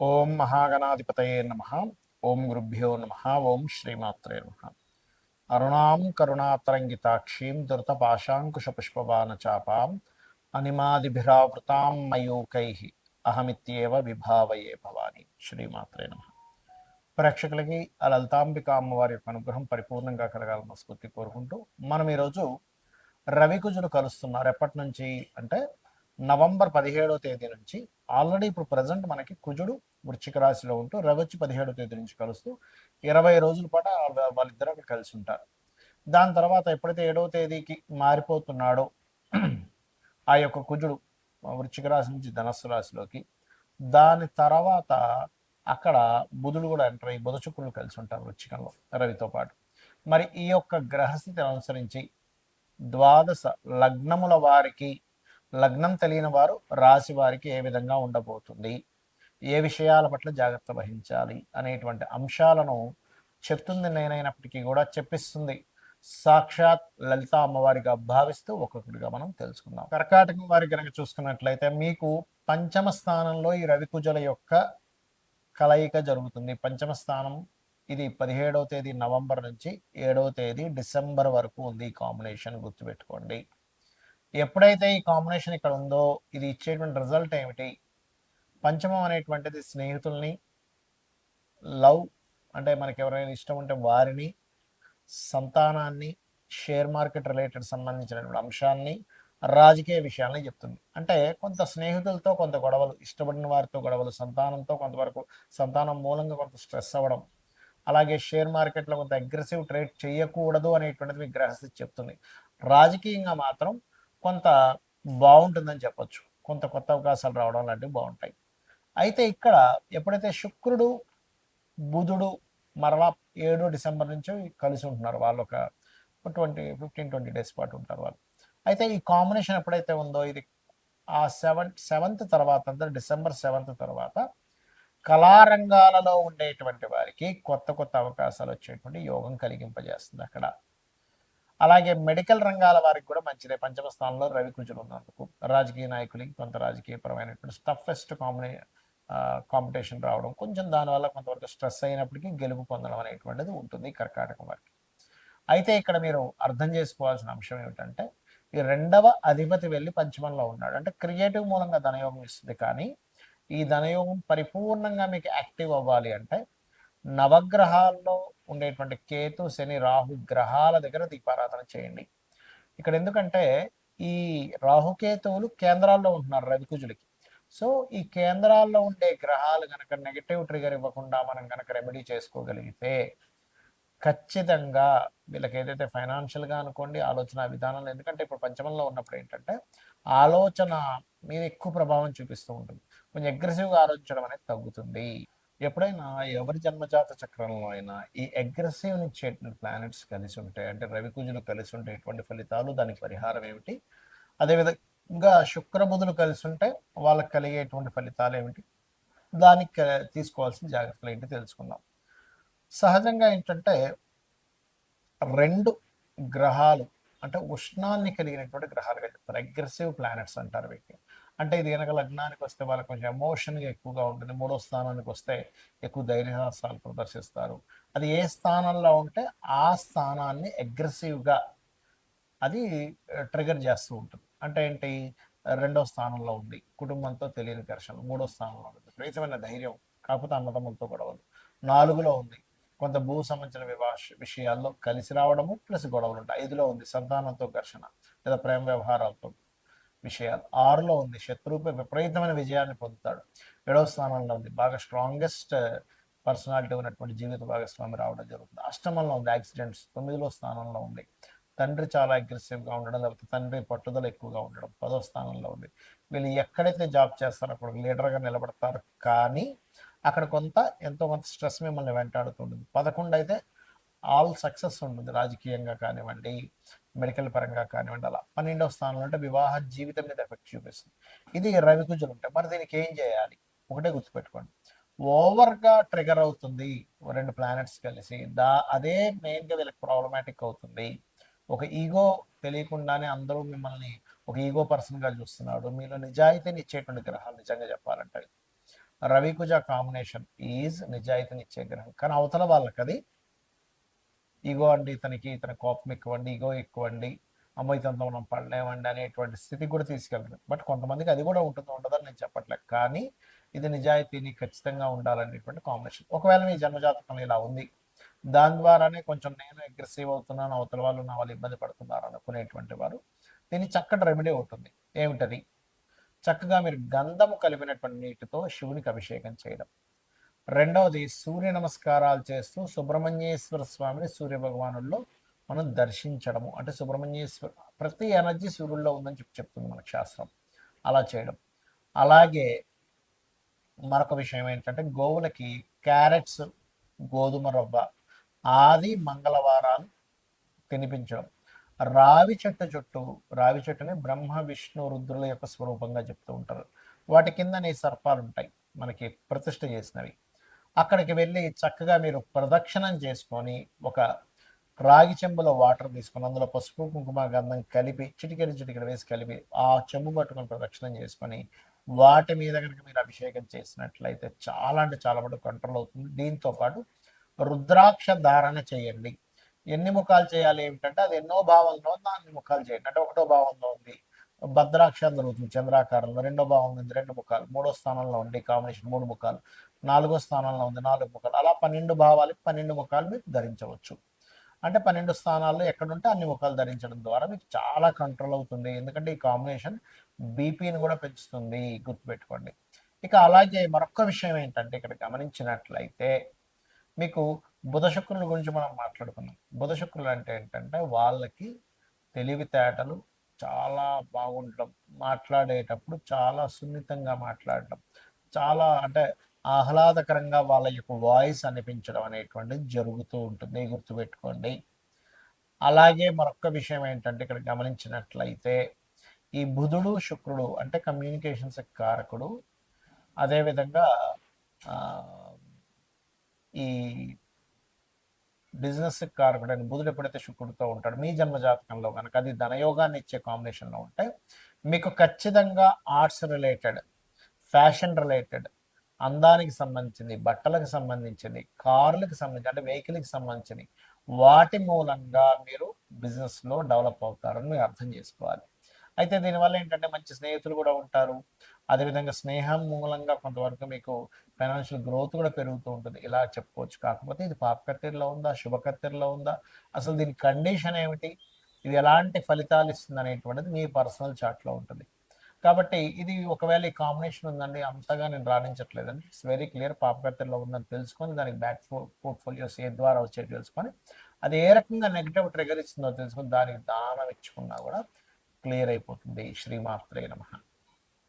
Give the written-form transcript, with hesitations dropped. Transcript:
ఓం మహాగణాధిపతయే నమ. ఓం గురుభ్యో నమ. ఓం శ్రీమాత్రే నమ. అరుణాం కరుణాతరంగితాక్షీం ధృతపాశాంకుశపుష్పబాణచాపాం అనిమాదిభిరావృతాం మయూకై అహమిత్యేవ విభావయే భవాని. శ్రీమాత్రే నమ. ప్రేక్షకులకి ఆ లలితాంబిక అమ్మవారి యొక్క అనుగ్రహం పరిపూర్ణంగా కలగాలని స్ఫూర్తి కోరుకుంటూ మనం ఈరోజు రవికుజులు కలుస్తున్నారు. ఎప్పటి నుంచి అంటే నవంబర్ 17వ తేదీ నుంచి. ఆల్రెడీ ఇప్పుడు ప్రజెంట్ మనకి కుజుడు వృశ్చిక రాశిలో ఉంటూ రవి వచ్చి 17వ తేదీ నుంచి కలుస్తూ 20 రోజుల పాటు వాళ్ళిద్దరూ అక్కడ కలిసి ఉంటారు. దాని తర్వాత ఎప్పుడైతే 7వ తేదీకి మారిపోతున్నాడో ఆ యొక్క కుజుడు వృశ్చిక రాశి నుంచి ధనస్సు రాశిలోకి, దాని తర్వాత అక్కడ బుధుడు కూడా ఎంటర్ అయ్యి బుధ శుక్రులు కలిసి ఉంటారు వృశ్చికంలో రవితో పాటు. మరి ఈ యొక్క గ్రహస్థితిని అనుసరించి ద్వాదశ లగ్నముల వారికి, లగ్నం తెలియని వారు రాశి వారికి ఏ విధంగా ఉండబోతుంది, ఏ విషయాల పట్ల జాగ్రత్త వహించాలి అనేటువంటి అంశాలను చెప్తుంది నేనైనప్పటికీ కూడా చెప్పిస్తుంది సాక్షాత్ లలిత అమ్మవారిగా భావిస్తూ ఒక్కొక్కటిగా మనం తెలుసుకుందాం. కర్కాటకం వారి కనుక చూసుకున్నట్లయితే మీకు పంచమ స్థానంలో ఈ రవికుజల యొక్క కలయిక జరుగుతుంది. పంచమ స్థానం ఇది 17వ తేదీ నవంబర్ నుంచి 7వ తేదీ డిసెంబర్ వరకు ఉంది. ఈ కాంబినేషన్ గుర్తుపెట్టుకోండి. ఎప్పుడైతే ఈ కాంబినేషన్ ఇక్కడ ఉందో ఇది ఇచ్చేటువంటి రిజల్ట్ ఏమిటి? పంచమం అనేటువంటిది స్నేహితుల్ని, లవ్ అంటే మనకి ఎవరైనా ఇష్టం ఉంటే వారిని, సంతానాన్ని, షేర్ మార్కెట్ రిలేటెడ్ సంబంధించినటువంటి అంశాన్ని, రాజకీయ విషయాల్ని చెప్తుంది. అంటే కొంత స్నేహితులతో కొంత గొడవలు, ఇష్టపడిన వారితో గొడవలు, సంతానంతో కొంతవరకు సంతానం మూలంగా కొంత స్ట్రెస్ అవ్వడం, అలాగే షేర్ మార్కెట్లో కొంత అగ్రెసివ్ ట్రేడ్ చేయకూడదు అనేటువంటిది మీకు గ్రహస్థితి చెప్తుంది. రాజకీయంగా మాత్రం కొంత బాగుంటుందని చెప్పొచ్చు. కొంత కొత్త అవకాశాలు రావడం లాంటివి బాగుంటాయి. అయితే ఇక్కడ ఎప్పుడైతే శుక్రుడు బుధుడు మరలా 7 డిసెంబర్ నుంచి కలిసి ఉంటున్నారు, వాళ్ళు ఒక 15-20 డేస్ పాటు ఉంటారు వాళ్ళు. అయితే ఈ కాంబినేషన్ ఎప్పుడైతే ఉందో ఇది ఆ సెవెంత్ తర్వాత అంటే డిసెంబర్ 7 తర్వాత కళారంగాలలో ఉండేటువంటి వారికి కొత్త కొత్త అవకాశాలు వచ్చేటువంటి యోగం కలిగింపజేస్తుంది అక్కడ. అలాగే మెడికల్ రంగాల వారికి కూడా మంచిదే. పంచమ స్థానంలో రవి కుజులు ఉన్నందుకు రాజకీయ నాయకులకి కొంత రాజకీయపరమైనటువంటి టఫెస్ట్ కాంపిటీషన్ రావడం, కొంచెం దానివల్ల కొంతవరకు స్ట్రెస్ అయినప్పటికీ గెలుపు పొందడం అనేటువంటిది ఉంటుంది కర్కాటకం వారికి. అయితే ఇక్కడ మీరు అర్థం చేసుకోవాల్సిన అంశం ఏమిటంటే ఈ రెండవ అధిపతి వెళ్ళి పంచమంలో ఉన్నాడు అంటే క్రియేటివ్ మూలంగా ధనయోగం ఇస్తుంది. కానీ ఈ ధనయోగం పరిపూర్ణంగా మీకు యాక్టివ్ అవ్వాలి అంటే నవగ్రహాల్లో ఉండేటువంటి కేతు, శని, రాహు గ్రహాల దగ్గర దీపారాధన చేయండి. ఇక్కడ ఎందుకంటే ఈ రాహుకేతువులు కేంద్రాల్లో ఉంటున్నారు రవికుజులకి. సో ఈ కేంద్రాల్లో ఉండే గ్రహాలు కనుక నెగిటివ్ ట్రిగర్ ఇవ్వకుండా మనం కనుక రెమెడీ చేసుకోగలిగితే ఖచ్చితంగా వీళ్ళకి ఏదైతే ఫైనాన్షియల్గా అనుకోండి, ఆలోచన విధానంలో, ఎందుకంటే ఇప్పుడు పంచమంలో ఉన్నప్పుడు ఏంటంటే ఆలోచన మీద ఎక్కువ ప్రభావం చూపిస్తూ ఉంటుంది. కొంచెం అగ్రెసివ్గా ఆలోచించడం అనేది తగ్గుతుంది. ఎప్పుడైనా ఎవరి జన్మజాత చక్రంలో అయినా ఈ అగ్రెసివ్ ఇచ్చేటువంటి ప్లానెట్స్ కలిసి ఉంటాయి అంటే రవికుజులు కలిసి ఉంటే ఎటువంటి ఫలితాలు, దానికి పరిహారం ఏమిటి, అదేవిధంగా శుక్రబుధులు కలిసి ఉంటే వాళ్ళకి కలిగేటువంటి ఫలితాలు ఏమిటి, దానికి తీసుకోవాల్సిన జాగ్రత్తలు ఏంటి తెలుసుకుందాం. సహజంగా ఏంటంటే రెండు గ్రహాలు అంటే ఉష్ణాన్ని కలిగినటువంటి గ్రహాలుగా చెప్తారు. అగ్రెసివ్ ప్లానెట్స్ అంటారు వీటిని. అంటే ఇది కనుక లగ్నానికి వస్తే వాళ్ళకి కొంచెం ఎమోషన్గా ఎక్కువగా ఉంటుంది. 3వ స్థానానికి వస్తే ఎక్కువ ధైర్యసాహసాలు ప్రదర్శిస్తారు. అది ఏ స్థానంలో ఉంటే ఆ స్థానాన్ని అగ్రెసివ్గా అది ట్రిగర్ చేస్తూ ఉంటుంది. అంటే ఏంటి, 2వ స్థానంలో ఉంది కుటుంబంతో తెలియని ఘర్షణలు, 3వ స్థానంలో ఉంది విపరీతమైన ధైర్యం కాకపోతే అన్నదమ్ములతో గొడవలు, 4లో ఉంది కొంత భూ సంబంధించిన విషయాల్లో కలిసి రావడము ప్లస్ గొడవలు ఉంటాయి, 5లో ఉంది సంతానంతో ఘర్షణ లేదా ప్రేమ వ్యవహారాలతో విషయాలు, 6లో ఉంది శత్రువుపై విపరీతమైన విజయాన్ని పొందుతాడు, 7వ స్థానంలో ఉంది బాగా స్ట్రాంగెస్ట్ పర్సనాలిటీ ఉన్నటువంటి జీవిత భాగస్వామి రావడం జరుగుతుంది, అష్టమంలో ఉంది యాక్సిడెంట్స్, 9లో స్థానంలో ఉంది తండ్రి చాలా అగ్రెసివ్గా ఉండడం, లేకపోతే తండ్రి పట్టుదల ఎక్కువగా ఉండడం, 10వ స్థానంలో ఉంది. వీళ్ళు ఎక్కడైతే జాబ్ చేస్తారో అక్కడ లీడర్గా నిలబడతారు, కానీ అక్కడ ఎంతో కొంత స్ట్రెస్ మిమ్మల్ని వెంటాడుతుంటుంది. 11 అయితే ఆల్ సక్సెస్ ఉంటుంది, రాజకీయంగా కానివ్వండి, మెడికల్ పరంగా కానివ్వండి. అలా 12వ స్థానంలో అంటే వివాహ జీవితం మీద ఎఫెక్ట్ చూపిస్తుంది. ఇది రవికుజులు ఉంటాయి. మరి దీనికి ఏం చేయాలి? ఒకటే గుర్తుపెట్టుకోండి, ఓవర్గా ట్రిగర్ అవుతుంది రెండు ప్లానెట్స్ కలిసి, అదే మెయిన్గా వీళ్ళకి ప్రాబ్లమాటిక్ అవుతుంది. ఒక ఈగో తెలియకుండానే అందరూ మిమ్మల్ని ఒక ఈగో పర్సన్గా చూస్తున్నాడు. మీలో నిజాయితీని ఇచ్చేటువంటి గ్రహాలు నిజంగా చెప్పాలంటే రవికుజ కాంబినేషన్ ఈజ్ నిజాయితీనిచ్చే గ్రహం. కానీ అవతల వాళ్ళకి అది ఈగో అండి, ఇతని కోపం ఎక్కువండి, ఈగో ఎక్కువండి, అమ్మో ఇతనితో మనం పడలేమండి అనేటువంటి స్థితికి కూడా తీసుకెళ్తుంది. బట్ కొంతమందికి అది కూడా ఉంటుంది, ఉండదని నేను చెప్పట్లేదు. కానీ ఇది నిజాయితీని ఖచ్చితంగా ఉండాలనేటువంటి కాంబినేషన్. ఒకవేళ మీ జన్మజాతకంలో ఇలా ఉంది, దాని ద్వారానే కొంచెం నేను అగ్రెసివ్ అవుతున్నాను, అవతల వాళ్ళు నా వాళ్ళు ఇబ్బంది పడుతున్నారు అనుకునేటువంటి వారు దీనికి చక్కటి రెమెడీ ఉంటుంది. ఏమిటది? చక్కగా మీరు గంధము కలిపినటువంటి నీటితో శివునికి అభిషేకం చేయడం. రెండవది, సూర్య నమస్కారాలు చేస్తూ సుబ్రహ్మణ్యేశ్వర స్వామిని సూర్య భగవానుల్లో మనం దర్శించడము. అంటే సుబ్రహ్మణ్యేశ్వర ప్రతి ఎనర్జీ సూర్యుల్లో ఉందని చెప్తుంది మనకు శాస్త్రం. అలా చేయడం. అలాగే మరొక విషయం ఏంటంటే గోవులకి క్యారెట్స్, గోధుమ రవ్వ ఆది మంగళవారాలు తినిపించడం. రావి చెట్టుని బ్రహ్మ విష్ణు రుద్రుల యొక్క స్వరూపంగా చెప్తూ ఉంటారు. వాటి కింద సర్పాలు ఉంటాయి మనకి ప్రతిష్ఠ చేసినవి. అక్కడికి వెళ్ళి చక్కగా మీరు ప్రదక్షిణం చేసుకొని ఒక రాగి చెంబులో వాటర్ తీసుకొని అందులో పసుపు కుంకుమ గంధం కలిపి చిటికెడు వేసి కలిపి ఆ చెంబు పట్టుకొని ప్రదక్షిణం చేసుకొని వాటి మీద కనుక మీరు అభిషేకం చేసినట్లయితే చాలా అంటే చాలా మటుకు కంట్రోల్ అవుతుంది. దీంతో పాటు రుద్రాక్ష ధారణ చేయండి. ఎన్ని ముఖాలు చేయాలి ఏమిటంటే అది ఎన్నో భావంలో ఉంది, అన్ని ముఖాలు చేయండి. అంటే ఒకటో భావంలో ఉంది భద్రాక్ష జరుగుతుంది చంద్రాకారంలో, రెండో భావంలో ఉంది 2 ముఖాలు, మూడో స్థానంలో ఉంది కాంబినేషన్ 3 ముఖాలు, 4వ స్థానంలో ఉంది 4 ముఖాలు, అలా 12 భావాలకి 12 ముఖాలు మీరు ధరించవచ్చు. అంటే 12 స్థానాల్లో ఎక్కడుంటే అన్ని ముఖాలు ధరించడం ద్వారా మీకు చాలా కంట్రోల్ అవుతుంది. ఎందుకంటే ఈ కాంబినేషన్ బీపీని కూడా పెంచుతుంది, గుర్తుపెట్టుకోండి. ఇక అలాగే మరొక విషయం ఏంటంటే ఇక్కడ గమనించినట్లయితే మీకు బుధ శుక్రుల గురించి మనం మాట్లాడుకున్నాం. బుధ శుక్రులు అంటే ఏంటంటే వాళ్ళకి తెలివితేటలు చాలా బాగుండడం, మాట్లాడేటప్పుడు చాలా సున్నితంగా మాట్లాడడం, చాలా అంటే ఆహ్లాదకరంగా వాళ్ళ యొక్క వాయిస్ అనిపించడం అనేటువంటిది జరుగుతూ ఉంటుంది, గుర్తుపెట్టుకోండి. అలాగే మరొక విషయం ఏంటంటే ఇక్కడ గమనించినట్లయితే ఈ బుధుడు శుక్రుడు అంటే కమ్యూనికేషన్స్ కారకుడు. అదేవిధంగా ఈ బిజినెస్ కారకుడైన బుధుడు ఎప్పుడైతే శుక్రుడితో ఉంటాడు మీ జన్మ జాతకంలో కనుక అది ధనయోగాన్ని ఇచ్చే కాంబినేషన్లో ఉంటే మీకు ఖచ్చితంగా ఆర్ట్స్ రిలేటెడ్, ఫ్యాషన్ రిలేటెడ్, అందానికి సంబంధించింది, బట్టలకు సంబంధించింది, కార్లకు సంబంధించి అంటే వెహికల్కి సంబంధించింది వాటి మూలంగా మీరు బిజినెస్లో డెవలప్ అవుతారని మీరు అర్థం చేసుకోవాలి. అయితే దీనివల్ల ఏంటంటే మంచి స్నేహితులు కూడా ఉంటారు. అదేవిధంగా స్నేహం మూలంగా కొంతవరకు మీకు ఫైనాన్షియల్ గ్రోత్ కూడా పెరుగుతూ ఉంటుంది, ఇలా చెప్పుకోవచ్చు. కాకపోతే ఇది పాపకత్తెరలో ఉందా, శుభకత్తెరలో ఉందా, అసలు దీని కండిషన్ ఏమిటి, ఇది ఎలాంటి ఫలితాలు ఇస్తుంది అనేటువంటిది మీ పర్సనల్ చార్ట్లో ఉంటుంది. కాబట్టి ఇది ఒకవేళ ఈ కాంబినేషన్ ఉందండి అంతగా నేను రాణించట్లేదండి, ఇట్స్ వెరీ క్లియర్, పాపకత్తెరలో ఉందని తెలుసుకొని దానికి బ్యాక్ పోర్ట్ఫోలియోస్ ఏ ద్వారా వచ్చేది తెలుసుకొని అది ఏ రకంగా నెగిటివ్ ట్రిగర్ ఇస్తుందో తెలుసుకొని దానికి దానం ఇచ్చుకున్నా కూడా క్లియర్ అయిపోతుంది. శ్రీమాత్రే నమః.